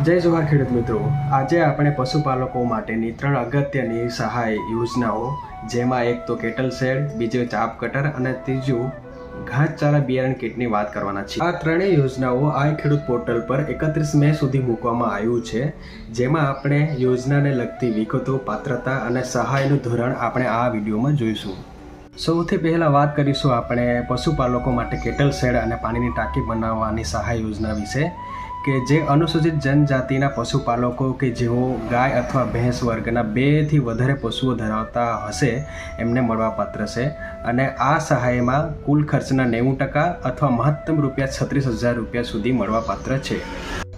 જય જોહાર ખેડૂત મિત્રો, આજે આપણે પશુપાલકો માટેની 3 અગત્યની સહાય યોજનાઓ, જેમાં એક તો કેટલ શેડ, બીજું ચાપ કટર અને ત્રીજું ઘાસચારા બિયારણ કીટની વાત કરવાના છે। આ ત્રણેય યોજનાઓ આ ખેડૂત પોર્ટલ પર 31 મે સુધી મૂકવામાં આવ્યું છે, જેમાં આપણે યોજનાને લગતી વિગતો, પાત્રતા અને સહાયનું ધોરણ આપણે આ વિડીયોમાં જોઈશું। સૌથી પહેલાં વાત કરીશું આપણે પશુપાલકો માટે કેટલ શેડ અને પાણીની ટાંકી બનાવવાની સહાય યોજના વિશે, કે જે અનુસૂચિત જનજાતિના પશુપાલકો કે જેઓ ગાય અથવા ભેંસ વર્ગના 2 થી વધારે પશુઓ ધરાવતા હશે એમને મળવાપાત્ર છે। અને આ સહાયમાં કુલ ખર્ચના 90% અથવા મહત્તમ ₹36,000 સુધી મળવાપાત્ર છે।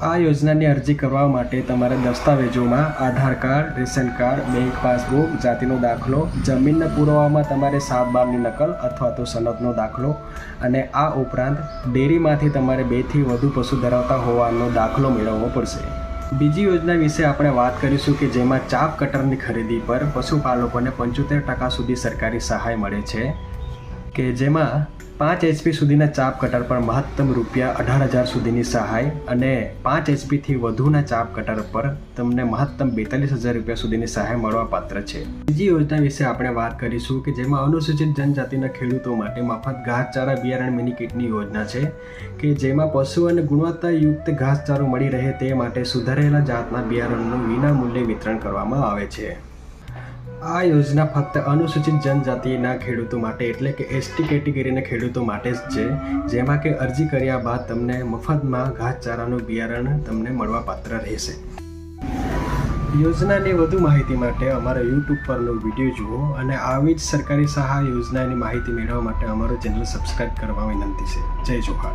આ યોજનાની અરજી કરવા માટે તમારે દસ્તાવેજોમાં Aadhaar card, ration card, bank passbook, જાતિનો દાખલો, જમીનના પુરાવામાં તમારે 7 બારની નકલ અથવા તો સનદનો દાખલો અને આ ઉપરાંત ડેરીમાંથી તમારે 2 થી વધુ પશુ ધરાવતા હોવાનો દાખલો મેળવવો પડશે। બીજી યોજના વિશે આપણે વાત કરીશું કે જેમાં ચાપ કટરની ખરીદી પર પશુપાલકોને 75% સુધી સરકારી સહાય મળે છે, કે જેમાં 5 HP સુધીના ચાપ કટર પર મહત્તમ ₹18,000 સુધીની સહાય અને 5 HP થી વધુના ચાપ કટર પર તમને મહત્તમ ₹42,000 સુધીની સહાય મળવાપાત્ર છે। બીજી યોજના વિશે આપણે વાત કરીશું કે જેમાં અનુસૂચિત જનજાતિના ખેડૂતો માટે મફત ઘાસચારા બિયારણ મિની કીટની યોજના છે, કે જેમાં પશુઓને ગુણવત્તાયુક્ત ઘાસચારો મળી રહે તે માટે સુધારેલા જાતના બિયારણનું વિનામૂલ્યે વિતરણ કરવામાં આવે છે। આ યોજના ફક્ત અનુસૂચિત જનજાતિના ખેડૂતો માટે એટલે કે ST કેટેગરીના ખેડૂતો માટે જ છે, જેમાં કે અરજી કર્યા બાદ તમને મફતમાં ઘાસચારાનું બિયારણ તમને મળવાપાત્ર રહેશે। યોજનાની વધુ માહિતી માટે અમારા YouTube પરનો વિડીયો જુઓ અને આવી જ સરકારી સહાય યોજનાની માહિતી મેળવવા માટે અમારું ચેનલ સબસ્ક્રાઈબ કરવા વિનંતી છે। જય જોહાર।